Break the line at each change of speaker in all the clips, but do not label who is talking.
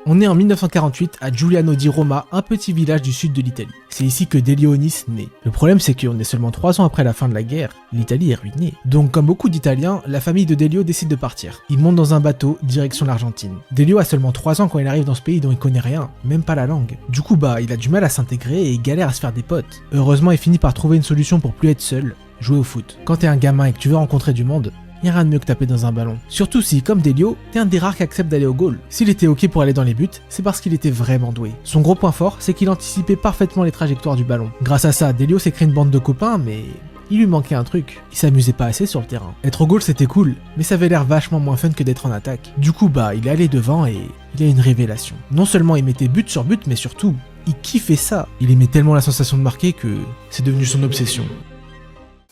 On est en 1948 à Giuliano di Roma, un petit village du sud de l'Italie. C'est ici que Delio Onis naît. Le problème c'est qu'on est seulement 3 ans après la fin de la guerre, l'Italie est ruinée. Donc comme beaucoup d'Italiens, la famille de Delio décide de partir. Il monte dans un bateau, direction l'Argentine. Delio a seulement 3 ans quand il arrive dans ce pays dont il connaît rien, même pas la langue. Du coup il a du mal à s'intégrer et il galère à se faire des potes. Heureusement il finit par trouver une solution pour plus être seul, jouer au foot. Quand t'es un gamin et que tu veux rencontrer du monde, y'a rien de mieux que taper dans un ballon. Surtout si, comme Delio, t'es un des rares qui accepte d'aller au goal. S'il était ok pour aller dans les buts, c'est parce qu'il était vraiment doué. Son gros point fort, c'est qu'il anticipait parfaitement les trajectoires du ballon. Grâce à ça, Delio s'est créé une bande de copains, mais il lui manquait un truc. Il s'amusait pas assez sur le terrain. Être au goal c'était cool, mais ça avait l'air vachement moins fun que d'être en attaque. Du coup il est allé devant et il a une révélation. Non seulement il mettait but sur but, mais surtout, il kiffait ça. Il aimait tellement la sensation de marquer que c'est devenu son obsession.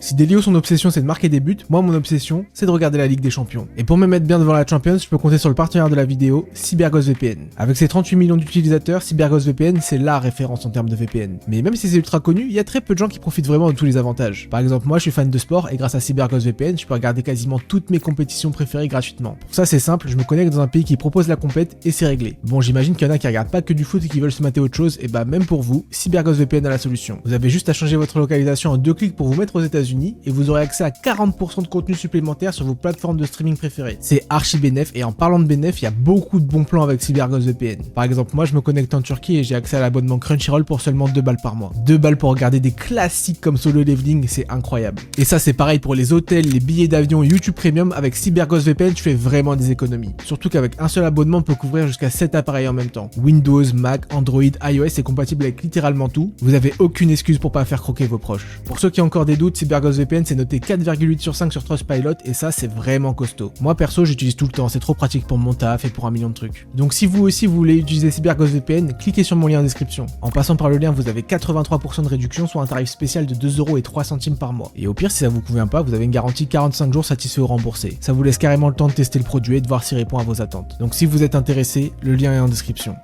Si Delio son obsession c'est de marquer des buts, moi mon obsession c'est de regarder la Ligue des Champions. Et pour me mettre bien devant la Champions, je peux compter sur le partenaire de la vidéo, CyberGhost VPN. Avec ses 38 millions d'utilisateurs, CyberGhost VPN c'est la référence en termes de VPN. Mais même si c'est ultra connu, il y a très peu de gens qui profitent vraiment de tous les avantages. Par exemple moi je suis fan de sport et grâce à CyberGhost VPN je peux regarder quasiment toutes mes compétitions préférées gratuitement. Pour ça c'est simple, je me connecte dans un pays qui propose la compète et c'est réglé. Bon j'imagine qu'il y en a qui regardent pas que du foot et qui veulent se mater autre chose, et même pour vous, CyberGhost VPN a la solution. Vous avez juste à changer votre localisation en 2 clics pour vous mettre aux États-Unis et vous aurez accès à 40% de contenu supplémentaire sur vos plateformes de streaming préférées. C'est archi bénéf et en parlant de bénéf, il y a beaucoup de bons plans avec CyberGhost VPN. Par exemple, moi je me connecte en Turquie et j'ai accès à l'abonnement Crunchyroll pour seulement 2 balles par mois. 2 balles pour regarder des classiques comme Solo Leveling, c'est incroyable. Et ça c'est pareil pour les hôtels, les billets d'avion, YouTube Premium. Avec CyberGhost VPN, tu fais vraiment des économies. Surtout qu'avec un seul abonnement, on peut couvrir jusqu'à 7 appareils en même temps. Windows, Mac, Android, iOS, c'est compatible avec littéralement tout. Vous avez aucune excuse pour pas faire croquer vos proches. Pour ceux qui ont encore des doutes, CyberGhost VPN c'est noté 4,8 sur 5 sur Trustpilot et ça c'est vraiment costaud. Moi perso j'utilise tout le temps, c'est trop pratique pour mon taf et pour un million de trucs. Donc si vous aussi vous voulez utiliser CyberGhost VPN, cliquez sur mon lien en description. En passant par le lien vous avez 83% de réduction, soit un tarif spécial de 2,03€ par mois. Et au pire si ça vous convient pas, vous avez une garantie 45 jours satisfait ou remboursé. Ça vous laisse carrément le temps de tester le produit et de voir s'il répond à vos attentes. Donc si vous êtes intéressé, le lien est en description.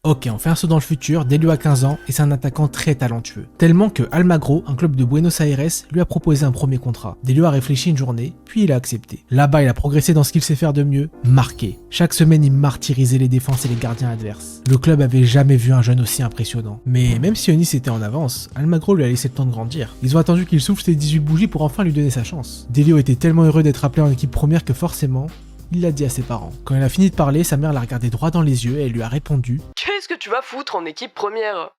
Ok, on fait un saut dans le futur, Delio a 15 ans et c'est un attaquant très talentueux. Tellement que Almagro, un club de Buenos Aires, lui a proposé un premier contrat. Delio a réfléchi une journée, puis il a accepté. Là-bas, il a progressé dans ce qu'il sait faire de mieux, marquer. Chaque semaine, il martyrisait les défenses et les gardiens adverses. Le club avait jamais vu un jeune aussi impressionnant. Mais même si Onis était en avance, Almagro lui a laissé le temps de grandir. Ils ont attendu qu'il souffle ses 18 bougies pour enfin lui donner sa chance. Delio était tellement heureux d'être appelé en équipe première que forcément, il l'a dit à ses parents. Quand il a fini de parler, sa mère l'a regardé droit dans les yeux et elle lui a répondu «
Qu'est-ce que tu vas foutre en équipe première ?»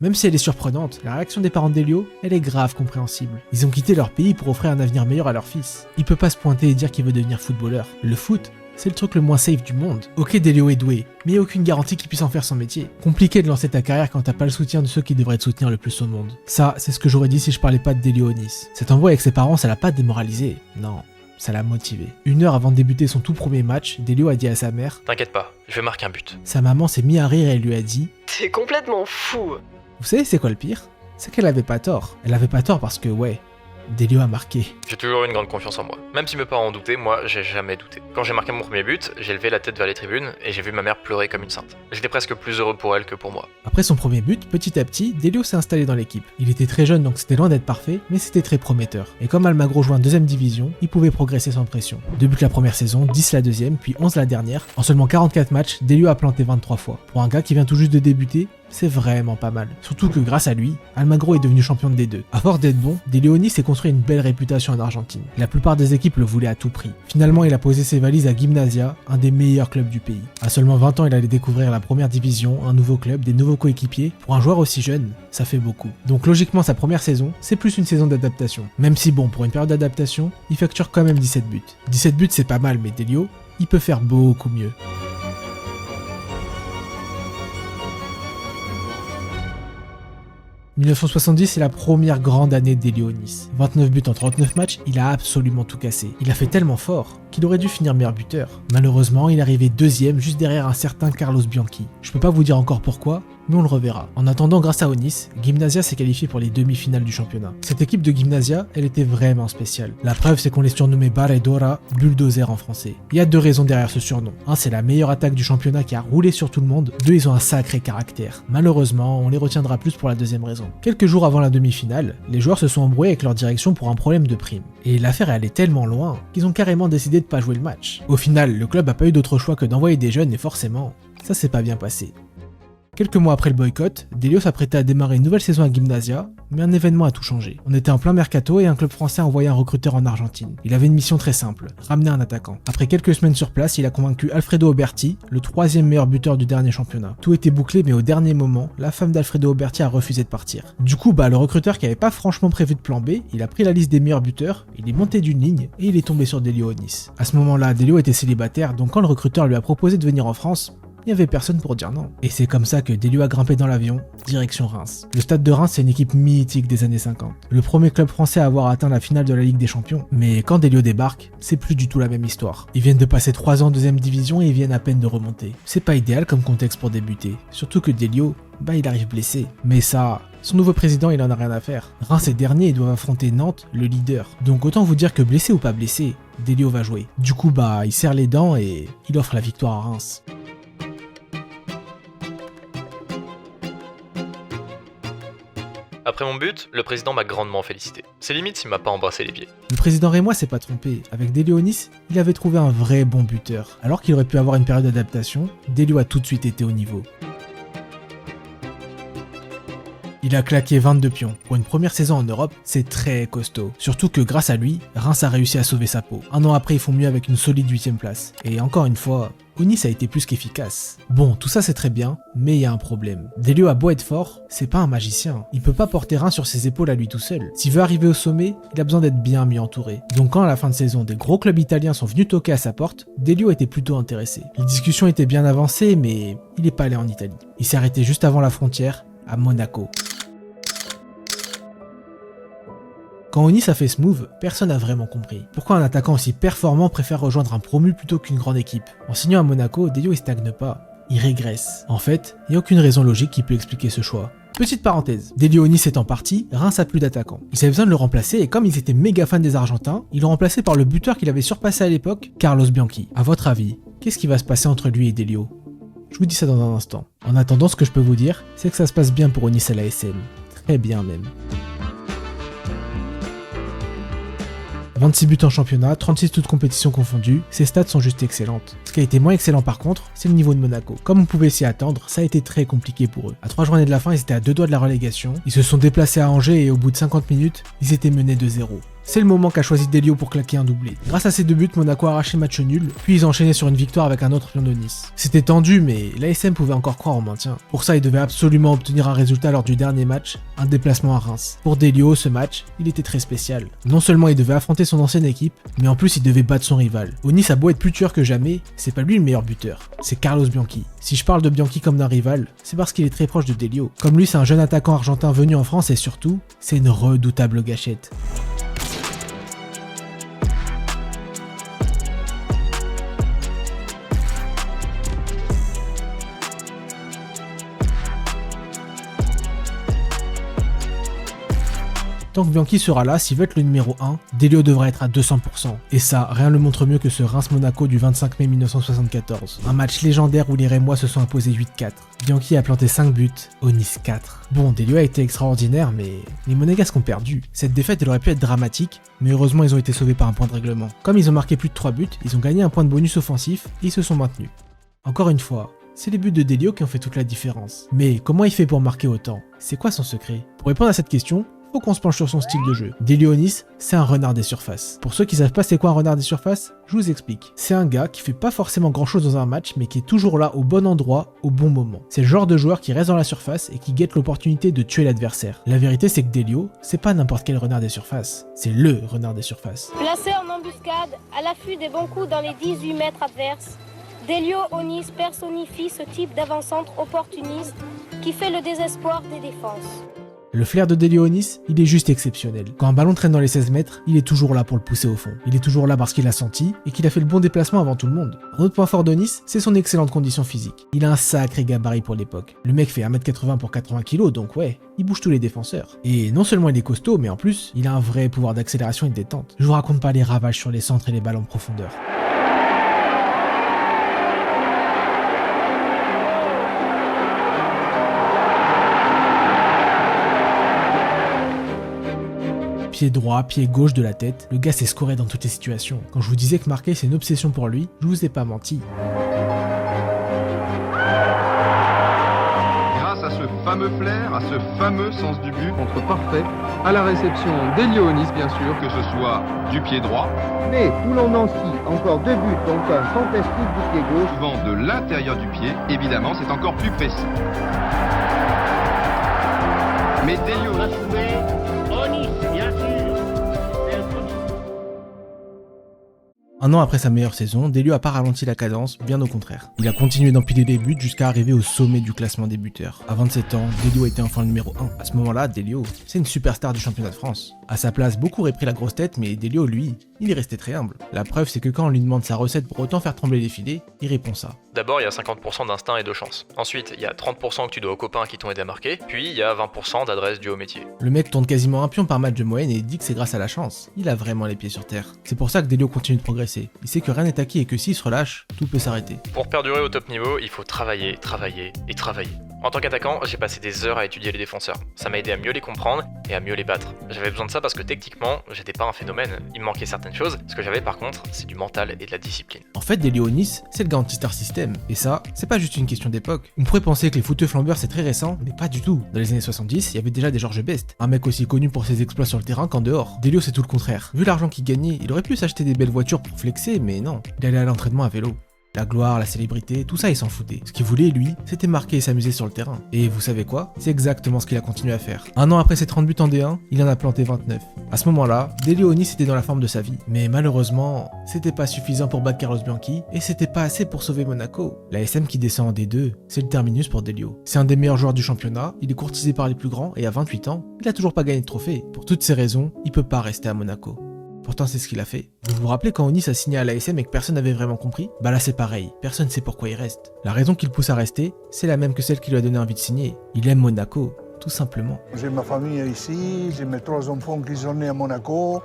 Même si elle est surprenante, la réaction des parents de Delio, elle est grave compréhensible. Ils ont quitté leur pays pour offrir un avenir meilleur à leur fils. Il peut pas se pointer et dire qu'il veut devenir footballeur. Le foot, c'est le truc le moins safe du monde. Ok, Delio est doué, mais il n'y a aucune garantie qu'il puisse en faire son métier. Compliqué de lancer ta carrière quand t'as pas le soutien de ceux qui devraient te soutenir le plus au monde. Ça, c'est ce que j'aurais dit si je parlais pas de Delio Onis. Cet envoi avec ses parents, ça l'a pas démoralisé. Non. Ça l'a motivé. 1 heure avant de débuter son tout premier match, Delio a dit à sa mère «
T'inquiète pas, je vais marquer un but. »
Sa maman s'est mise à rire et elle lui a dit
« T'es complètement fou !»
Vous savez c'est quoi le pire? C'est qu'elle avait pas tort. Elle avait pas tort parce que Delio a marqué.
J'ai toujours eu une grande confiance en moi. Même si mes parents ont douté, moi j'ai jamais douté. Quand j'ai marqué mon premier but, j'ai levé la tête vers les tribunes et j'ai vu ma mère pleurer comme une sainte. J'étais presque plus heureux pour elle que pour moi.
Après son premier but, petit à petit, Delio s'est installé dans l'équipe. Il était très jeune donc c'était loin d'être parfait, mais c'était très prometteur. Et comme Almagro jouait en 2ème division, il pouvait progresser sans pression. 2 buts la première saison, 10 la deuxième, puis 11 la dernière. En seulement 44 matchs, Delio a planté 23 fois. Pour un gars qui vient tout juste de débuter, c'est vraiment pas mal. Surtout que grâce à lui, Almagro est devenu champion de D2. À force d'être bon, Delio Onis s'est construit une belle réputation en Argentine. La plupart des équipes le voulaient à tout prix. Finalement, il a posé ses valises à Gimnasia, un des meilleurs clubs du pays. À seulement 20 ans, il allait découvrir la première division, un nouveau club, des nouveaux coéquipiers. Pour un joueur aussi jeune, ça fait beaucoup. Donc logiquement, sa première saison, c'est plus une saison d'adaptation. Même si bon, pour une période d'adaptation, il facture quand même 17 buts. 17 buts, c'est pas mal, mais Delio, il peut faire beaucoup mieux. 1970, c'est la première grande année de Delio Onis. 29 buts en 39 matchs, il a absolument tout cassé. Il a fait tellement fort qu'il aurait dû finir meilleur buteur. Malheureusement, il est arrivé 2ème juste derrière un certain Carlos Bianchi. Je peux pas vous dire encore pourquoi, mais on le reverra. En attendant, grâce à Onis, Gimnasia s'est qualifié pour les demi-finales du championnat. Cette équipe de Gimnasia, elle était vraiment spéciale. La preuve, c'est qu'on les surnommait Barredora, bulldozer en français. Il y a 2 raisons derrière ce surnom. 1, c'est la meilleure attaque du championnat qui a roulé sur tout le monde. 2, ils ont un sacré caractère. Malheureusement, on les retiendra plus pour la 2ème raison. Quelques jours avant la demi-finale, les joueurs se sont embrouillés avec leur direction pour un problème de prime. Et l'affaire est allée tellement loin qu'ils ont carrément décidé de pas jouer le match. Au final, le club a pas eu d'autre choix que d'envoyer des jeunes et forcément, ça s'est pas bien passé. Quelques mois après le boycott, Delio s'apprêtait à démarrer une nouvelle saison à Gimnasia, mais un événement a tout changé. On était en plein mercato et un club français a envoyé un recruteur en Argentine. Il avait une mission très simple, ramener un attaquant. Après quelques semaines sur place, il a convaincu Alfredo Oberti, le 3e meilleur buteur du dernier championnat. Tout était bouclé, mais au dernier moment, la femme d'Alfredo Oberti a refusé de partir. Du coup, le recruteur qui avait pas franchement prévu de plan B, il a pris la liste des meilleurs buteurs, il est monté d'une ligne et il est tombé sur Delio Onis. À ce moment-là, Delio était célibataire, donc quand le recruteur lui a proposé de venir en France, il n'y avait personne pour dire non. Et c'est comme ça que Delio a grimpé dans l'avion, direction Reims. Le Stade de Reims, c'est une équipe mythique des années 50. Le premier club français à avoir atteint la finale de la Ligue des Champions. Mais quand Delio débarque, c'est plus du tout la même histoire. Ils viennent de passer 3 ans en 2ème division et ils viennent à peine de remonter. C'est pas idéal comme contexte pour débuter. Surtout que Delio, il arrive blessé. Mais ça, son nouveau président, il en a rien à faire. Reims est dernier et doivent affronter Nantes, le leader. Donc autant vous dire que blessé ou pas blessé, Delio va jouer. Du coup, il serre les dents et il offre la victoire à Reims.
Après mon but, le président m'a grandement félicité. C'est limite s'il m'a pas embrassé les pieds.
Le président rémois s'est pas trompé. Avec Delio Onis, il avait trouvé un vrai bon buteur. Alors qu'il aurait pu avoir une période d'adaptation, Delio a tout de suite été au niveau. Il a claqué 22 pions. Pour une première saison en Europe, c'est très costaud. Surtout que grâce à lui, Reims a réussi à sauver sa peau. Un an après, ils font mieux avec une solide 8ème place. Et encore une fois, Onis a été plus qu'efficace. Bon, tout ça c'est très bien, mais il y a un problème. Delio a beau être fort, c'est pas un magicien. Il peut pas porter Reims sur ses épaules à lui tout seul. S'il veut arriver au sommet, il a besoin d'être bien mieux entouré. Donc quand à la fin de saison, des gros clubs italiens sont venus toquer à sa porte, Delio était plutôt intéressé. Les discussions étaient bien avancées, mais il est pas allé en Italie. Il s'est arrêté juste avant la frontière, à Monaco. Quand Onis a fait ce move, personne n'a vraiment compris. Pourquoi un attaquant aussi performant préfère rejoindre un promu plutôt qu'une grande équipe? En signant à Monaco, Delio il stagne pas, il régresse. En fait, il n'y a aucune raison logique qui peut expliquer ce choix. Petite parenthèse, Delio Onis étant parti, Reims a plus d'attaquant. Ils avaient besoin de le remplacer et comme ils étaient méga fans des Argentins, ils l'ont remplacé par le buteur qu'il avait surpassé à l'époque, Carlos Bianchi. À votre avis, qu'est-ce qui va se passer entre lui et Delio? Je vous dis ça dans un instant. En attendant, ce que je peux vous dire, c'est que ça se passe bien pour Onis à la SM. Très bien même. 26 buts en championnat, 36 toutes compétitions confondues, ces stats sont juste excellentes. Ce qui a été moins excellent par contre, c'est le niveau de Monaco. Comme on pouvait s'y attendre, ça a été très compliqué pour eux. À 3 journées de la fin, ils étaient à 2 doigts de la relégation, ils se sont déplacés à Angers et au bout de 50 minutes, ils étaient menés de 0. C'est le moment qu'a choisi Delio pour claquer un doublé. Grâce à ces 2 buts, Monaco a arraché le match nul, puis ils ont enchaîné sur une victoire avec un autre pion de Nice. C'était tendu, mais l'ASM pouvait encore croire au maintien. Pour ça, ils devaient absolument obtenir un résultat lors du dernier match, un déplacement à Reims. Pour Delio, ce match, il était très spécial. Non seulement il devait affronter son ancienne équipe, mais en plus il devait battre son rival. Onis a beau être plus tueur que jamais, c'est pas lui le meilleur buteur, c'est Carlos Bianchi. Si je parle de Bianchi comme d'un rival, c'est parce qu'il est très proche de Delio. Comme lui, c'est un jeune attaquant argentin venu en France et surtout, c'est une redoutable gâchette. Tant que Bianchi sera là, s'il veut être le numéro 1, Delio devra être à 200%. Et ça, rien ne le montre mieux que ce Reims-Monaco du 25 mai 1974. Un match légendaire où les Rémois se sont imposés 8-4. Bianchi a planté 5 buts, Onis 4. Bon, Delio a été extraordinaire, mais les Monégasques ont perdu. Cette défaite, elle aurait pu être dramatique, mais heureusement ils ont été sauvés par un point de règlement. Comme ils ont marqué plus de 3 buts, ils ont gagné un point de bonus offensif et ils se sont maintenus. Encore une fois, c'est les buts de Delio qui ont fait toute la différence. Mais comment il fait pour marquer autant? C'est quoi son secret? Pour répondre à cette question, faut qu'on se penche sur son style de jeu. Delio Onis, c'est un renard des surfaces. Pour ceux qui savent pas c'est quoi un renard des surfaces, je vous explique. C'est un gars qui fait pas forcément grand chose dans un match, mais qui est toujours là au bon endroit, au bon moment. C'est le genre de joueur qui reste dans la surface et qui guette l'opportunité de tuer l'adversaire. La vérité c'est que Delio, c'est pas n'importe quel renard des surfaces, c'est le renard des surfaces.
Placé en embuscade, à l'affût des bons coups dans les 18 mètres adverses, Delio Onis personnifie ce type d'avant-centre opportuniste qui fait le désespoir des défenses.
Le flair de Delio Onis, il est juste exceptionnel. Quand un ballon traîne dans les 16 mètres, il est toujours là pour le pousser au fond. Il est toujours là parce qu'il a senti et qu'il a fait le bon déplacement avant tout le monde. Un autre point fort d'Onis, c'est son excellente condition physique. Il a un sacré gabarit pour l'époque. Le mec fait 1m80 pour 80 kg, donc ouais, il bouge tous les défenseurs. Et non seulement il est costaud, mais en plus, il a un vrai pouvoir d'accélération et de détente. Je vous raconte pas les ravages sur les centres et les balles en profondeur. Pied droit, pied gauche de la tête, le gars s'est scoré dans toutes les situations. Quand je vous disais que marquer c'est une obsession pour lui, je vous ai pas menti.
fameux flair, à ce fameux sens du but.
Contre parfait, à la réception d'Elio Onis bien sûr.
Que ce soit du pied droit,
Mais Toulon-Nancy, encore 2 buts, donc un fantastique du pied gauche.
souvent de l'intérieur du pied, évidemment, c'est encore plus précis. Mais Delio
Un an après sa meilleure saison, Delio a pas ralenti la cadence, bien au contraire. Il a continué d'empiler les buts jusqu'à arriver au sommet du classement des buteurs. À 27 ans, Delio était enfin le numéro 1. À ce moment-là, Delio, c'est une superstar du championnat de France. À sa place, beaucoup auraient pris la grosse tête, mais Delio, lui, il est resté très humble. La preuve, c'est que quand on lui demande sa recette pour autant faire trembler les filets, il répond ça.
D'abord, il y a 50% d'instinct et de chance. Ensuite, il y a 30% que tu dois aux copains qui t'ont aidé à marquer. Puis, il y a 20% d'adresse due au métier.
Le mec tourne quasiment un pion par match de moyenne et dit que c'est grâce à la chance. Il a vraiment les pieds sur terre. C'est pour ça que Delio continue de progresser. Il sait que rien n'est acquis et que s'il se relâche, tout peut s'arrêter.
Pour perdurer au top niveau, il faut travailler, travailler et travailler. En tant qu'attaquant, j'ai passé des heures à étudier les défenseurs. Ça m'a aidé à mieux les comprendre et à mieux les battre. J'avais besoin de ça parce que techniquement, j'étais pas un phénomène. Il me manquait certaines choses. Ce que j'avais par contre, c'est du mental et de la discipline.
En fait, Delio Onis, c'est le gars anti-star system. Et ça, c'est pas juste une question d'époque. On pourrait penser que les footeux flambeurs c'est très récent, mais pas du tout. Dans les années 70, il y avait déjà des Georges Best, un mec aussi connu pour ses exploits sur le terrain qu'en dehors. Delio c'est tout le contraire. Vu l'argent qu'il gagnait, il aurait pu s'acheter des belles voitures pour flexer, mais non. Il allait à l'entraînement à vélo. La gloire, la célébrité, tout ça il s'en foutait. Ce qu'il voulait lui, c'était marquer et s'amuser sur le terrain. Et vous savez quoi? C'est exactement ce qu'il a continué à faire. Un an après ses 30 buts en D1, il en a planté 29. À ce moment-là, Delio Onis était dans la forme de sa vie. Mais malheureusement, c'était pas suffisant pour battre Carlos Bianchi, et c'était pas assez pour sauver Monaco. La SM qui descend en D2, c'est le terminus pour Delio. C'est un des meilleurs joueurs du championnat, il est courtisé par les plus grands, et à 28 ans, il a toujours pas gagné de trophée. Pour toutes ces raisons, il peut pas rester à Monaco. Pourtant c'est ce qu'il a fait. Vous vous rappelez quand Onis a signé à l'ASM et que personne n'avait vraiment compris? Bah là c'est pareil, personne sait pourquoi il reste. La raison qui le pousse à rester, c'est la même que celle qui lui a donné envie de signer. Il aime Monaco, tout simplement.
J'ai ma famille ici, j'ai mes 3 enfants qui sont nés à Monaco.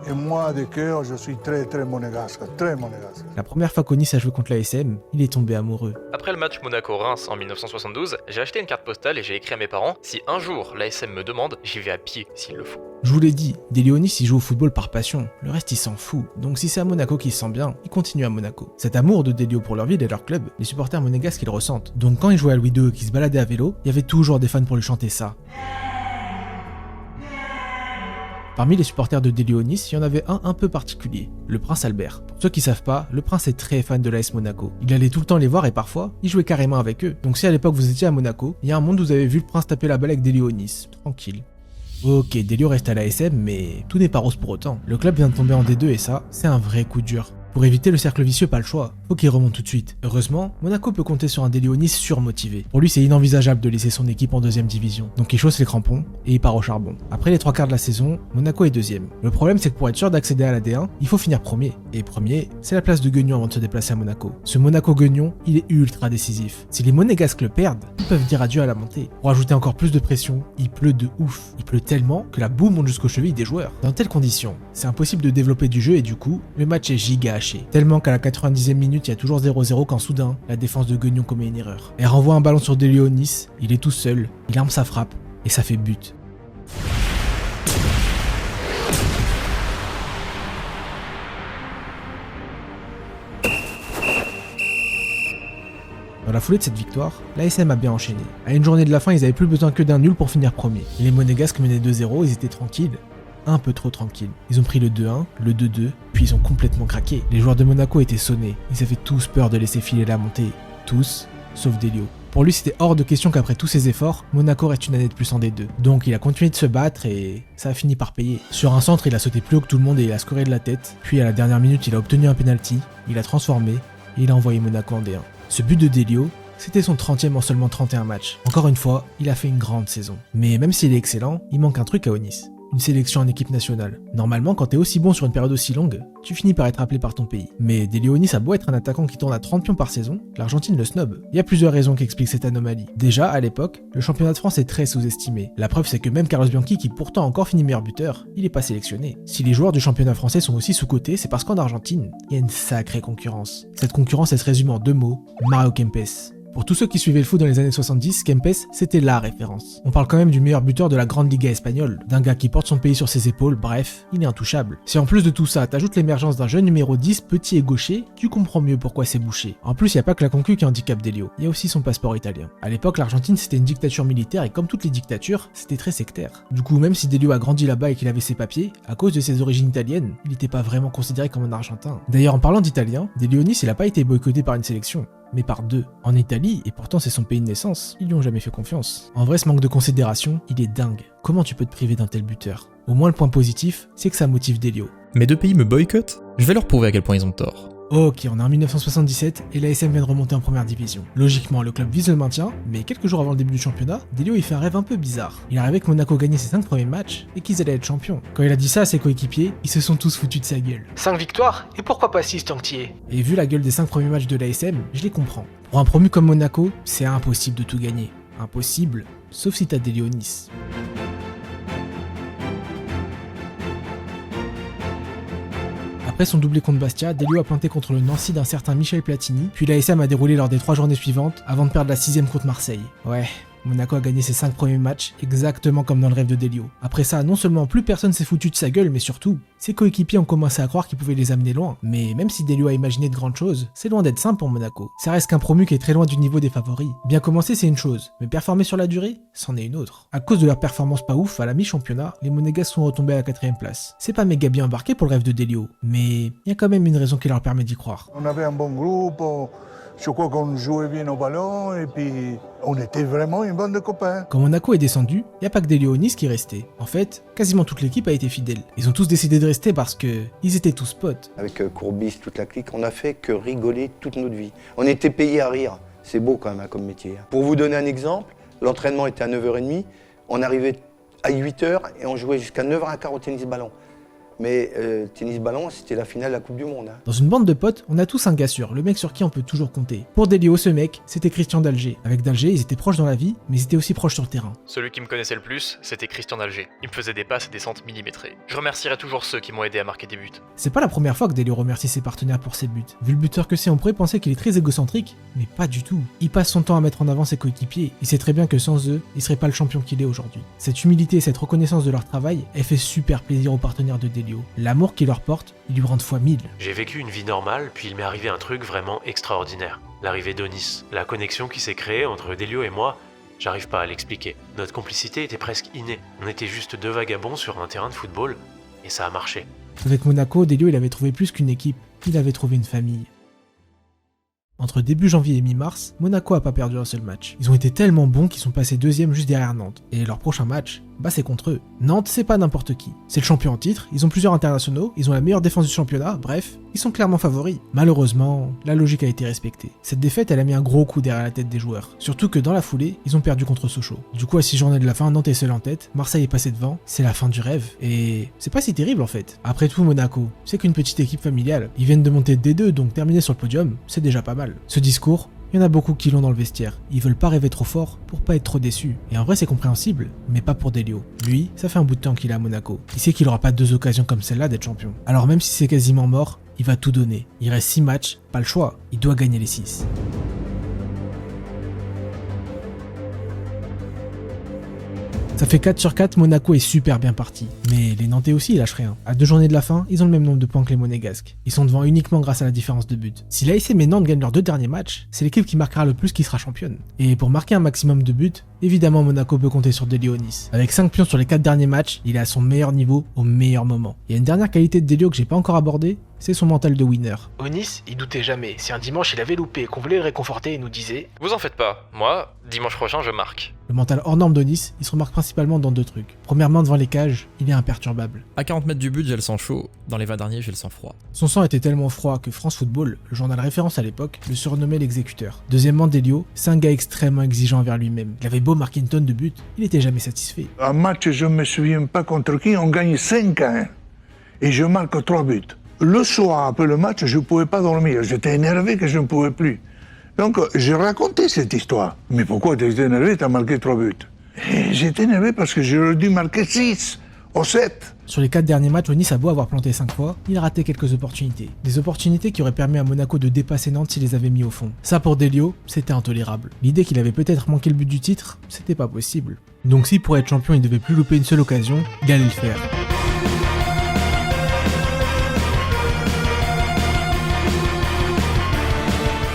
Et moi, de cœur, je suis très monégasque, très monégasque.
La première fois qu'Onis a joué contre l'ASM, il est tombé amoureux.
Après le match Monaco-Reims en 1972, j'ai acheté une carte postale et j'ai écrit à mes parents: si un jour l'ASM me demande, j'y vais à pied s'il le faut.
Je vous l'ai dit, Delio Onis il joue au football par passion, le reste il s'en fout. Donc si c'est à Monaco qu'il se sent bien, il continue à Monaco. Cet amour de Delio pour leur ville et leur club, les supporters monégasques ils le ressentent. Donc quand il jouait à Louis II et qu'il se baladait à vélo, il y avait toujours des fans pour lui chanter ça. Parmi les supporters de Delio Onis, il y en avait un peu particulier, le prince Albert. Pour ceux qui savent pas, le prince est très fan de l'AS Monaco. Il allait tout le temps les voir et parfois, il jouait carrément avec eux. Donc si à l'époque vous étiez à Monaco, il y a un monde où vous avez vu le prince taper la balle avec Delio Onis, tranquille. Ok, Delio reste à l'ASM, mais tout n'est pas rose pour autant. Le club vient de tomber en D2 et ça, c'est un vrai coup dur. Pour éviter le cercle vicieux, pas le choix, faut qu'il remonte tout de suite. Heureusement, Monaco peut compter sur un Delio Onis surmotivé. Pour lui, c'est inenvisageable de laisser son équipe en 2ème division. Donc il chausse les crampons et il part au charbon. Après les 3/4 de la saison, Monaco est 2ème. Le problème, c'est que pour être sûr d'accéder à la D1, il faut finir premier. Et premier, c'est la place de Guignon avant de se déplacer à Monaco. Ce Monaco-Guignon, il est ultra décisif. Si les Monégasques le perdent, ils peuvent dire adieu à la montée. Pour ajouter encore plus de pression, il pleut de ouf. Il pleut tellement que la boue monte jusqu'aux chevilles des joueurs. Dans telles conditions, c'est impossible de développer du jeu et du coup, le match est giga haché. Tellement qu'à la 90e minute, il y a toujours 0-0 quand soudain, la défense de Guignon commet une erreur. Elle renvoie un ballon sur Delio Onis, il est tout seul, il arme sa frappe et ça fait but. Dans la foulée de cette victoire, l'ASM a bien enchaîné. À une journée de la fin, ils avaient plus besoin que d'un nul pour finir premier. Et les Monégasques menaient 2-0, ils étaient tranquilles. Un peu trop tranquilles. Ils ont pris le 2-1, le 2-2, puis ils ont complètement craqué. Les joueurs de Monaco étaient sonnés. Ils avaient tous peur de laisser filer la montée. Tous, sauf Delio. Pour lui, c'était hors de question qu'après tous ces efforts, Monaco reste une année de plus en D2. Donc il a continué de se battre et ça a fini par payer. Sur un centre, il a sauté plus haut que tout le monde et il a scoré de la tête. Puis à la dernière minute, il a obtenu un penalty, il a transformé et il a envoyé Monaco en D1. Ce but de Delio, c'était son 30e en seulement 31 matchs. Encore une fois, il a fait une grande saison. Mais même s'il est excellent, il manque un truc à Onis. Une sélection en équipe nationale. Normalement, quand t'es aussi bon sur une période aussi longue, tu finis par être appelé par ton pays. Mais Delio Onis a beau être un attaquant qui tourne à 30 pions par saison, l'Argentine le snob. Il y a plusieurs raisons qui expliquent cette anomalie. Déjà, à l'époque, le championnat de France est très sous-estimé. La preuve, c'est que même Carlos Bianchi, qui pourtant encore finit meilleur buteur, il est pas sélectionné. Si les joueurs du championnat français sont aussi sous-cotés, c'est parce qu'en Argentine, il y a une sacrée concurrence. Cette concurrence, elle se résume en 2 mots, Mario Kempes. Pour tous ceux qui suivaient le foot dans les années 70, Kempes, c'était la référence. On parle quand même du meilleur buteur de la grande Liga espagnole, d'un gars qui porte son pays sur ses épaules, bref, il est intouchable. Si en plus de tout ça, t'ajoutes l'émergence d'un jeune numéro 10, petit et gaucher, tu comprends mieux pourquoi c'est bouché. En plus, y a pas que la concu qui handicape Delio, il y a aussi son passeport italien. À l'époque, l'Argentine c'était une dictature militaire et comme toutes les dictatures, c'était très sectaire. Du coup, même si Delio a grandi là-bas et qu'il avait ses papiers, à cause de ses origines italiennes, il n'était pas vraiment considéré comme un Argentin. D'ailleurs, en parlant d'italien, Delionis il a pas été boycotté par une sélection, mais par deux. En Italie, et pourtant c'est son pays de naissance, ils lui ont jamais fait confiance. En vrai, ce manque de considération, il est dingue. Comment tu peux te priver d'un tel buteur? Au moins le point positif, c'est que ça motive Delio.
Mes deux pays me boycottent? Je vais leur prouver à quel point ils ont tort.
Ok, on est en 1977 et l'ASM vient de remonter en première division. Logiquement, le club vise le maintien, mais quelques jours avant le début du championnat, Delio il fait un rêve un peu bizarre. Il arrivait que Monaco gagnait ses 5 premiers matchs et qu'ils allaient être champions. Quand il a dit ça à ses coéquipiers, ils se sont tous foutus de sa gueule.
5 victoires, et pourquoi pas 6 tant que t'y es?
Et vu la gueule des 5 premiers matchs de l'ASM, je les comprends. Pour un promu comme Monaco, c'est impossible de tout gagner. Impossible, sauf si t'as Delionis. Après son doublé contre Bastia, Delio a pointé contre le Nancy d'un certain Michel Platini, puis l'ASM a déroulé lors des 3 journées suivantes avant de perdre la 6ème contre Marseille. Ouais, Monaco a gagné ses 5 premiers matchs exactement comme dans le rêve de Delio. Après ça, non seulement plus personne s'est foutu de sa gueule, mais surtout, ses coéquipiers ont commencé à croire qu'ils pouvaient les amener loin. Mais même si Delio a imaginé de grandes choses, c'est loin d'être simple pour Monaco. Ça reste qu'un promu qui est très loin du niveau des favoris. Bien commencer c'est une chose, mais performer sur la durée, c'en est une autre. À cause de leur performance pas ouf, à la mi-championnat, les Monégasques sont retombés à la 4ème place. C'est pas méga bien embarqué pour le rêve de Delio, mais il y a quand même une raison qui leur permet d'y croire.
On avait un bon groupe, je crois qu'on jouait bien au ballon et puis on était vraiment une bande de copains.
Quand Monaco est descendu, il n'y a pas que Delionis qui est resté. En fait, quasiment toute l'équipe a été fidèle. Ils ont tous décidé de rester parce que ils étaient tous potes.
Avec Courbis, toute la clique, on a fait que rigoler toute notre vie. On était payés à rire. C'est beau quand même comme métier. Pour vous donner un exemple, l'entraînement était à 9h30, on arrivait à 8h et on jouait jusqu'à 9h15 au tennis-ballon. Mais tennis-ballon, c'était la finale de la Coupe du Monde.
Dans une bande de potes, on a tous un gars sûr, le mec sur qui on peut toujours compter. Pour Delio, ce mec, c'était Christian d'Alger. Avec d'Alger, ils étaient proches dans la vie, mais ils étaient aussi proches sur le terrain.
Celui qui me connaissait le plus, c'était Christian d'Alger. Il me faisait des passes et des centres millimétrés. Je remercierai toujours ceux qui m'ont aidé à marquer des buts.
C'est pas la première fois que Delio remercie ses partenaires pour ses buts. Vu le buteur que c'est, on pourrait penser qu'il est très égocentrique, mais pas du tout. Il passe son temps à mettre en avant ses coéquipiers. Il sait très bien que sans eux, il serait pas le champion qu'il est aujourd'hui. Cette humilité et cette reconnaissance de leur travail, elle fait super plaisir aux partenaires de Delio. L'amour qu'il leur porte, ils lui rendent fois 1000.
J'ai vécu une vie normale, puis il m'est arrivé un truc vraiment extraordinaire. L'arrivée d'Onis, la connexion qui s'est créée entre Delio et moi, j'arrive pas à l'expliquer. Notre complicité était presque innée. On était juste deux vagabonds sur un terrain de football, et ça a marché.
Avec Monaco, Delio il avait trouvé plus qu'une équipe, il avait trouvé une famille. Entre début janvier et mi-mars, Monaco a pas perdu un seul match. Ils ont été tellement bons qu'ils sont passés 2e juste derrière Nantes. Et leur prochain match, c'est contre eux. Nantes, c'est pas n'importe qui. C'est le champion en titre, ils ont plusieurs internationaux, ils ont la meilleure défense du championnat, bref, ils sont clairement favoris. Malheureusement, la logique a été respectée. Cette défaite, elle a mis un gros coup derrière la tête des joueurs. Surtout que dans la foulée, ils ont perdu contre Sochaux. Du coup, à 6 journées de la fin, Nantes est seul en tête, Marseille est passé devant, c'est la fin du rêve. Et c'est pas si terrible en fait. Après tout, Monaco, c'est qu'une petite équipe familiale. Ils viennent de monter D2, donc terminer sur le podium, c'est déjà pas mal. Ce discours, il y en a beaucoup qui l'ont dans le vestiaire. Ils veulent pas rêver trop fort pour pas être trop déçus. Et en vrai, c'est compréhensible, mais pas pour Delio. Lui, ça fait un bout de temps qu'il est à Monaco. Il sait qu'il aura pas 2 occasions comme celle-là d'être champion. Alors même si c'est quasiment mort, il va tout donner. Il reste 6 matchs, pas le choix. Il doit gagner les 6. Ça fait 4 sur 4, Monaco est super bien parti. Mais les Nantais aussi, ils lâchent rien. À 2 journées de la fin, ils ont le même nombre de points que les Monégasques. Ils sont devant uniquement grâce à la différence de buts. Si l'ASM et Nantes gagnent leurs 2 derniers matchs, c'est l'équipe qui marquera le plus qui sera championne. Et pour marquer un maximum de buts, évidemment Monaco peut compter sur Delionis. Avec 5 pions sur les 4 derniers matchs, il est à son meilleur niveau au meilleur moment. Il y a une dernière qualité de Delio que j'ai pas encore abordée, c'est son mental de winner.
Onis, il doutait jamais. Si un dimanche il avait loupé et qu'on voulait le réconforter, il nous disait «
Vous en faites pas, moi, dimanche prochain je marque ».
Le mental hors norme d'Onis, il se remarque principalement dans 2 trucs. Premièrement, devant les cages, il est imperturbable.
À 40 mètres du but, j'ai le sang chaud. Dans les 20 derniers, j'ai le sang froid.
Son sang était tellement froid que France Football, le journal référence à l'époque, le surnommait l'exécuteur. Deuxièmement, Delio, c'est un gars extrêmement exigeant envers lui-même. Il avait beau marquer une tonne de buts, il était jamais satisfait.
Un match, je ne me souviens pas contre qui, on gagne 5-1 et je marque 3 buts. Le soir, après le match, je ne pouvais pas dormir. J'étais énervé que je ne pouvais plus. Donc, j'ai raconté cette histoire. Mais pourquoi tu es énervé, tu as marqué 3 buts? Et j'étais énervé parce que j'aurais dû marquer 6 au 7.
Sur les 4 derniers matchs, Nice a beau avoir planté 5 fois, il a raté quelques opportunités. Des opportunités qui auraient permis à Monaco de dépasser Nantes s'il les avait mis au fond. Ça pour Delio, c'était intolérable. L'idée qu'il avait peut-être manqué le but du titre, c'était pas possible. Donc si pour être champion il devait plus louper une seule occasion, il allait le faire.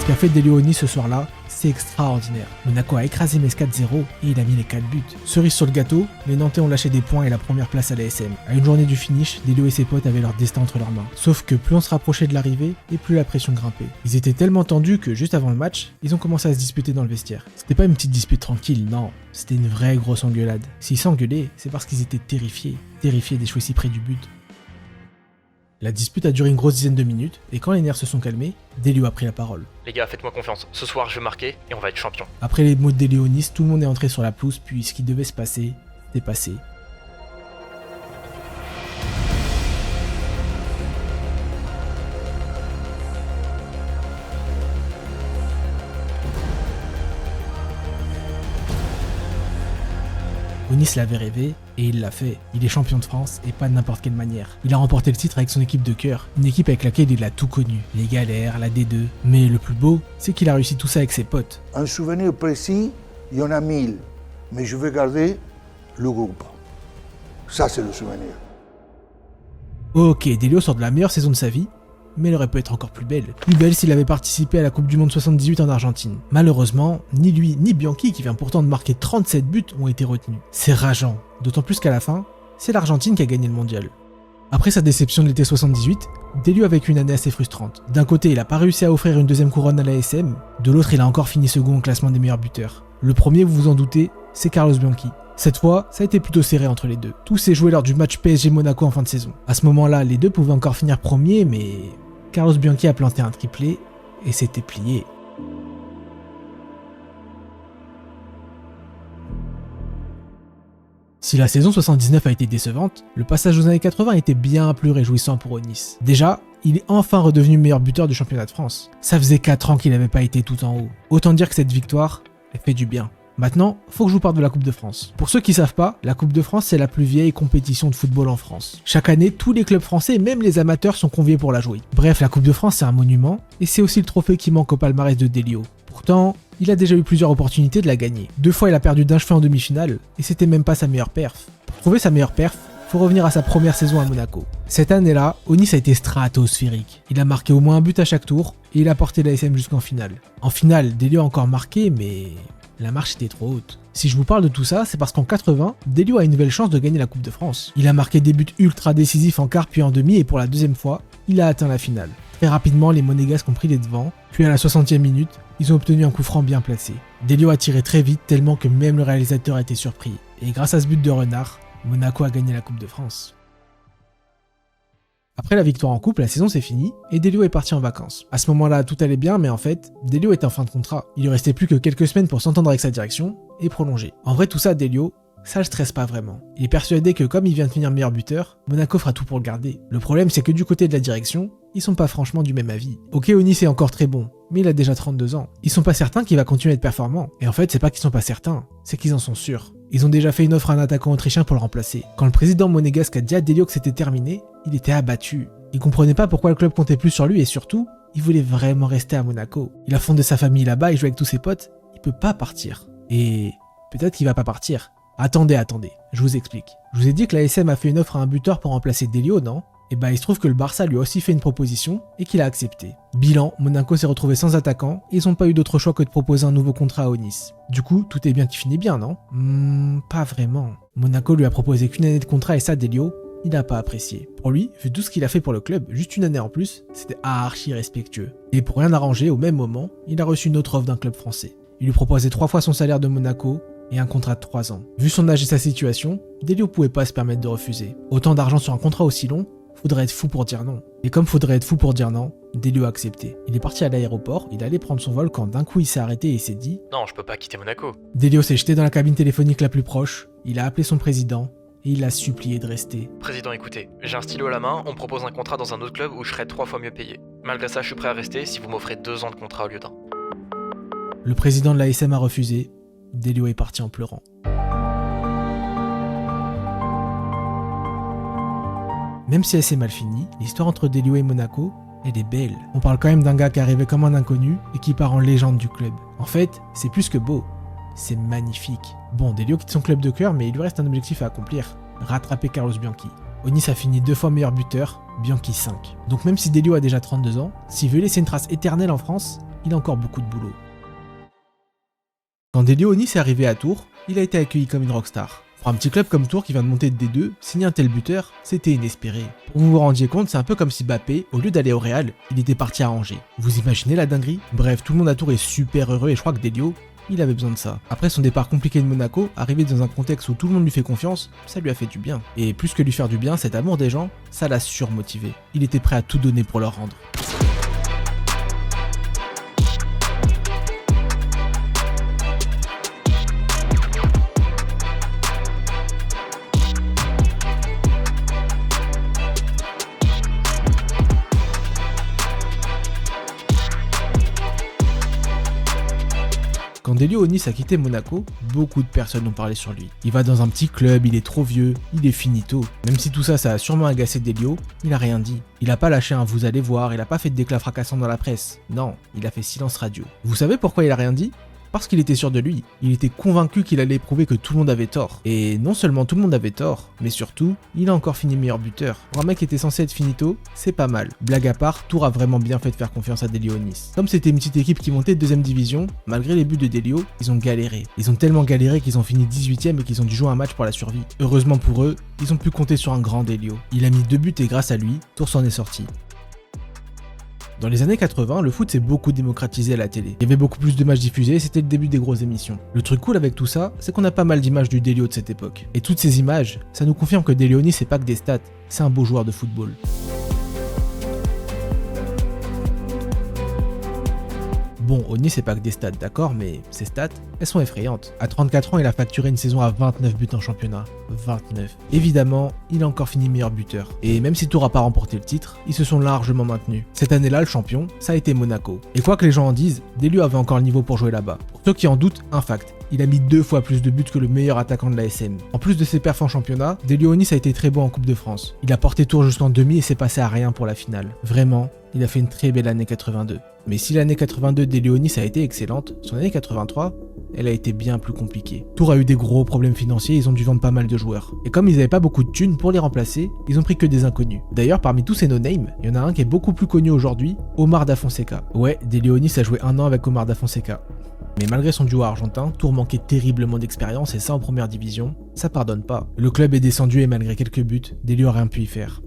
Ce qu'a fait Delio Nice ce soir-là, c'est extraordinaire. Monaco a écrasé Metz 4-0 et il a mis les 4 buts. Cerise sur le gâteau, les Nantais ont lâché des points et la première place à l'ASM. À une journée du finish, Delio et ses potes avaient leur destin entre leurs mains. Sauf que plus on se rapprochait de l'arrivée, et plus la pression grimpait. Ils étaient tellement tendus que juste avant le match, ils ont commencé à se disputer dans le vestiaire. C'était pas une petite dispute tranquille, non. C'était une vraie grosse engueulade. S'ils s'engueulaient, c'est parce qu'ils étaient terrifiés d'échouer si près du but. La dispute a duré une grosse dizaine de minutes, et quand les nerfs se sont calmés, Delio a pris la parole.
Les gars, faites-moi confiance. Ce soir, je vais marquer et on va être champion.
Après les mots de Delio Nice, tout le monde est entré sur la pelouse, puis ce qui devait se passer, s'est passé. Nice l'avait rêvé, et il l'a fait. Il est champion de France, et pas de n'importe quelle manière. Il a remporté le titre avec son équipe de cœur, une équipe avec laquelle il a tout connu, les galères, la D2. Mais le plus beau, c'est qu'il a réussi tout ça avec ses potes.
Un souvenir précis, il y en a 1000, mais je veux garder le groupe. Ça, c'est le souvenir.
Ok, Delio sort de la meilleure saison de sa vie, mais elle aurait pu être encore plus belle. Plus belle s'il avait participé à la Coupe du Monde 78 en Argentine. Malheureusement, ni lui ni Bianchi, qui vient pourtant de marquer 37 buts, ont été retenus. C'est rageant, d'autant plus qu'à la fin, c'est l'Argentine qui a gagné le mondial. Après sa déception de l'été 78, Delio a vécu une année assez frustrante. D'un côté, il a pas réussi à offrir une deuxième couronne à l'ASM, de l'autre, il a encore fini second au classement des meilleurs buteurs. Le premier, vous vous en doutez, c'est Carlos Bianchi. Cette fois, ça a été plutôt serré entre les deux. Tout s'est joué lors du match PSG-Monaco en fin de saison. À ce moment-là, les deux pouvaient encore finir premiers, mais Carlos Bianchi a planté un triplé et s'était plié. Si la saison 79 a été décevante, le passage aux années 80 était bien plus réjouissant pour Nice. Déjà, il est enfin redevenu meilleur buteur du championnat de France. Ça faisait 4 ans qu'il n'avait pas été tout en haut. Autant dire que cette victoire, elle fait du bien. Maintenant, faut que je vous parle de la Coupe de France. Pour ceux qui savent pas, la Coupe de France c'est la plus vieille compétition de football en France. Chaque année, tous les clubs français, même les amateurs, sont conviés pour la jouer. Bref, la Coupe de France c'est un monument, et c'est aussi le trophée qui manque au palmarès de Delio. Pourtant, il a déjà eu plusieurs opportunités de la gagner. 2 fois il a perdu d'un cheveu en demi-finale, et c'était même pas sa meilleure perf. Pour trouver sa meilleure perf, faut revenir à sa première saison à Monaco. Cette année-là, Nice a été stratosphérique. Il a marqué au moins un but à chaque tour, et il a porté l'ASM jusqu'en finale. En finale, Delio a encore marqué, mais la marche était trop haute. Si je vous parle de tout ça, c'est parce qu'en 80, Delio a une nouvelle chance de gagner la Coupe de France. Il a marqué des buts ultra décisifs en quart puis en demi, et pour la deuxième fois, il a atteint la finale. Très rapidement, les Monégasques ont pris les devants, puis à la 60e minute, ils ont obtenu un coup franc bien placé. Delio a tiré très vite, tellement que même le réalisateur a été surpris. Et grâce à ce but de renard, Monaco a gagné la Coupe de France. Après la victoire en coupe, la saison s'est finie et Delio est parti en vacances. À ce moment-là, tout allait bien, mais en fait, Delio était en fin de contrat. Il lui restait plus que quelques semaines pour s'entendre avec sa direction et prolonger. En vrai, tout ça, Delio, ça le stresse pas vraiment. Il est persuadé que comme il vient de finir meilleur buteur, Monaco fera tout pour le garder. Le problème, c'est que du côté de la direction, ils sont pas franchement du même avis. Ok, Nice est encore très bon, mais il a déjà 32 ans. Ils sont pas certains qu'il va continuer à être performant. Et en fait, c'est pas qu'ils sont pas certains, c'est qu'ils en sont sûrs. Ils ont déjà fait une offre à un attaquant autrichien pour le remplacer. Quand le président monégasque a dit à Delio que c'était terminé, il était abattu. Il comprenait pas pourquoi le club comptait plus sur lui et surtout, il voulait vraiment rester à Monaco. Il a fondé sa famille là-bas, il joue avec tous ses potes, il peut pas partir. Et peut-être qu'il va pas partir. Attendez, je vous explique. Je vous ai dit que l'ASM a fait une offre à un buteur pour remplacer Delio, non ? Et bah il se trouve que le Barça lui a aussi fait une proposition et qu'il a accepté. Bilan, Monaco s'est retrouvé sans attaquant et ils ont pas eu d'autre choix que de proposer un nouveau contrat à Nice. Du coup, tout est bien qui finit bien, non ? Pas vraiment. Monaco lui a proposé qu'une année de contrat et ça, Delio, il n'a pas apprécié. Pour lui, vu tout ce qu'il a fait pour le club, juste une année en plus, c'était archi respectueux. Et pour rien arranger, au même moment, il a reçu une autre offre d'un club français. Il lui proposait 3 fois son salaire de Monaco et un contrat de 3 ans. Vu son âge et sa situation, Delio pouvait pas se permettre de refuser. Autant d'argent sur un contrat aussi long, faudrait être fou pour dire non. Et comme faudrait être fou pour dire non, Delio a accepté. Il est parti à l'aéroport, il allait prendre son vol quand d'un coup il s'est arrêté et s'est dit «
Non, je peux pas quitter Monaco ».
Delio s'est jeté dans la cabine téléphonique la plus proche, il a appelé son président et il l'a supplié de rester.
Président, écoutez, j'ai un stylo à la main, on me propose un contrat dans un autre club où je serai 3 fois mieux payé. Malgré ça, je suis prêt à rester si vous m'offrez 2 ans de contrat au lieu d'1.
Le président de l'ASM a refusé, Delio est parti en pleurant. Même si elle s'est mal finie, l'histoire entre Delio et Monaco, elle est belle. On parle quand même d'un gars qui est arrivé comme un inconnu et qui part en légende du club. En fait, c'est plus que beau, c'est magnifique. Bon, Delio quitte son club de cœur, mais il lui reste un objectif à accomplir, rattraper Carlos Bianchi. Onis a fini 2 fois meilleur buteur, Bianchi 5. Donc même si Delio a déjà 32 ans, s'il veut laisser une trace éternelle en France, il a encore beaucoup de boulot. Quand Delio Onis est arrivé à Tours, il a été accueilli comme une rockstar. Pour un petit club comme Tours qui vient de monter de D2, signer un tel buteur, c'était inespéré. Pour que vous vous rendiez compte, c'est un peu comme si Mbappé, au lieu d'aller au Real, il était parti à Angers. Vous imaginez la dinguerie? Bref, tout le monde à Tours est super heureux et je crois que Delio, il avait besoin de ça. Après son départ compliqué de Monaco, arrivé dans un contexte où tout le monde lui fait confiance, ça lui a fait du bien. Et plus que lui faire du bien, cet amour des gens, ça l'a surmotivé. Il était prêt à tout donner pour leur rendre. Quand Delio Onis a quitté Monaco, beaucoup de personnes ont parlé sur lui. Il va dans un petit club, il est trop vieux, il est finito. Même si tout ça, ça a sûrement agacé Delio, il a rien dit. Il a pas lâché un vous allez voir, il a pas fait de déclat fracassant dans la presse. Non, il a fait silence radio. Vous savez pourquoi il a rien dit ? Parce qu'il était sûr de lui. Il était convaincu qu'il allait prouver que tout le monde avait tort. Et non seulement tout le monde avait tort, mais surtout, il a encore fini meilleur buteur. Pour un mec qui était censé être finito, c'est pas mal. Blague à part, Tours a vraiment bien fait de faire confiance à Delio Onis. Comme c'était une petite équipe qui montait de 2ème division, malgré les buts de Delio, ils ont galéré. Ils ont tellement galéré qu'ils ont fini 18ème et qu'ils ont dû jouer un match pour la survie. Heureusement pour eux, ils ont pu compter sur un grand Delio. Il a mis 2 buts et grâce à lui, Tours s'en est sorti. Dans les années 80, le foot s'est beaucoup démocratisé à la télé. Il y avait beaucoup plus de matchs diffusés et c'était le début des grosses émissions. Le truc cool avec tout ça, c'est qu'on a pas mal d'images du Delio de cette époque. Et toutes ces images, ça nous confirme que Delio Onis c'est pas que des stats, c'est un beau joueur de football. Bon, Onis c'est pas que des stats, d'accord, mais ces stats, elles sont effrayantes. À 34 ans, il a facturé une saison à 29 buts en championnat. 29. Évidemment, il a encore fini meilleur buteur. Et même si Tours n'a pas remporté le titre, ils se sont largement maintenus. Cette année-là, le champion, ça a été Monaco. Et quoi que les gens en disent, Delio avait encore le niveau pour jouer là-bas. Pour ceux qui en doutent, un fact. Il a mis 2 fois plus de buts que le meilleur attaquant de la SM. En plus de ses perfs en championnat, Delio Onis a été très bon en Coupe de France. Il a porté Tours jusqu'en demi et s'est passé à rien pour la finale. Vraiment, il a fait une très belle année 82. Mais si l'année 82 Delio Onis a été excellente, son année 83, elle a été bien plus compliquée. Tours a eu des gros problèmes financiers, ils ont dû vendre pas mal de joueurs. Et comme ils avaient pas beaucoup de thunes pour les remplacer, ils ont pris que des inconnus. D'ailleurs, parmi tous ces no-names, il y en a un qui est beaucoup plus connu aujourd'hui, Omar Da Fonseca. Ouais, Delio Onis a joué 1 an avec Omar Da Fonseca. Mais malgré son duo argentin, Tours manquait terriblement d'expérience et ça en première division, ça pardonne pas. Le club est descendu et malgré quelques buts, Delio a rien pu y faire.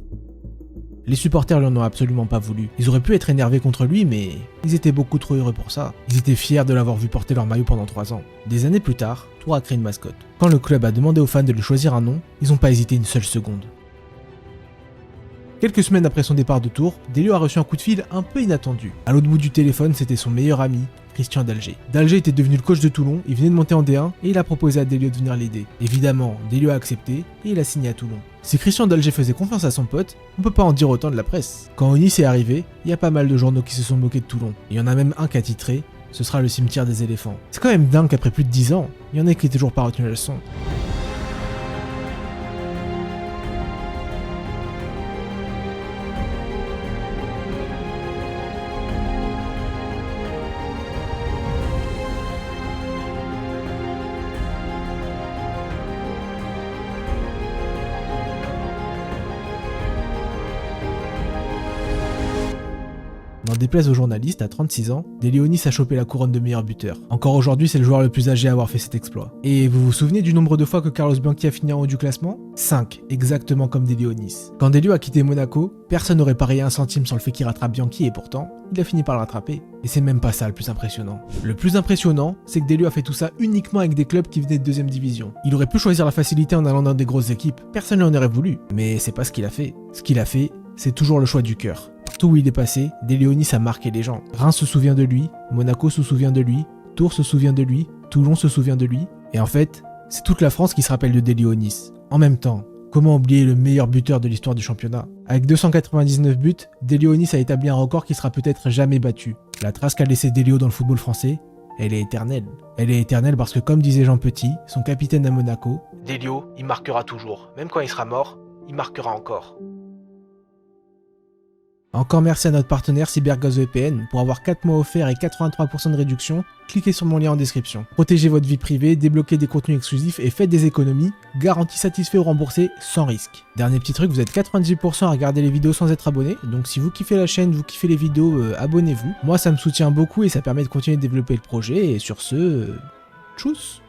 Les supporters lui en ont absolument pas voulu. Ils auraient pu être énervés contre lui, mais ils étaient beaucoup trop heureux pour ça. Ils étaient fiers de l'avoir vu porter leur maillot pendant 3 ans. Des années plus tard, Tours a créé une mascotte. Quand le club a demandé aux fans de lui choisir un nom, ils n'ont pas hésité une seule seconde. Quelques semaines après son départ de Tours, Delio a reçu un coup de fil un peu inattendu. À l'autre bout du téléphone, c'était son meilleur ami, Christian Dalger. Dalger était devenu le coach de Toulon, il venait de monter en D1 et il a proposé à Delio de venir l'aider. Évidemment, Delio a accepté et il a signé à Toulon. Si Christian Dalger faisait confiance à son pote, on peut pas en dire autant de la presse. Quand Onis est arrivé, il y a pas mal de journaux qui se sont moqués de Toulon. Il y en a même un qui a titré « Ce sera le cimetière des éléphants ». C'est quand même dingue qu'après plus de 10 ans, il y en ait qui n'aient toujours pas retenu la leçon. N'en déplaise aux journalistes, à 36 ans, Delio Onis a chopé la couronne de meilleur buteur. Encore aujourd'hui, c'est le joueur le plus âgé à avoir fait cet exploit. Et vous vous souvenez du nombre de fois que Carlos Bianchi a fini en haut du classement ? 5, exactement comme Delio Onis. Quand Delio a quitté Monaco, personne n'aurait parié un centime sur le fait qu'il rattrape Bianchi et pourtant, il a fini par le rattraper. Et c'est même pas ça le plus impressionnant. Le plus impressionnant, c'est que Delio a fait tout ça uniquement avec des clubs qui venaient de 2ème division. Il aurait pu choisir la facilité en allant dans des grosses équipes, personne n'en aurait voulu. Mais c'est pas ce qu'il a fait. Ce qu'il a fait, c'est toujours le choix du cœur. Partout où il est passé, Delio Onis a marqué les gens. Reims se souvient de lui, Monaco se souvient de lui, Tours se souvient de lui, Toulon se souvient de lui. Et en fait, c'est toute la France qui se rappelle de Delio Onis. En même temps, comment oublier le meilleur buteur de l'histoire du championnat ? Avec 299 buts, Delio Onis a établi un record qui sera peut-être jamais battu. La trace qu'a laissé Delio dans le football français, elle est éternelle. Elle est éternelle parce que comme disait Jean Petit, son capitaine à Monaco,
Delio, il marquera toujours. Même quand il sera mort, il marquera encore.
Encore merci à notre partenaire CyberGazVPN. Pour avoir 4 mois offerts et 83% de réduction, cliquez sur mon lien en description. Protégez votre vie privée, débloquez des contenus exclusifs et faites des économies. Garantie satisfait ou remboursé sans risque. Dernier petit truc, vous êtes 98% à regarder les vidéos sans être abonné. Donc si vous kiffez la chaîne, vous kiffez les vidéos, abonnez-vous. Moi ça me soutient beaucoup et ça permet de continuer de développer le projet. Et sur ce, tchuss.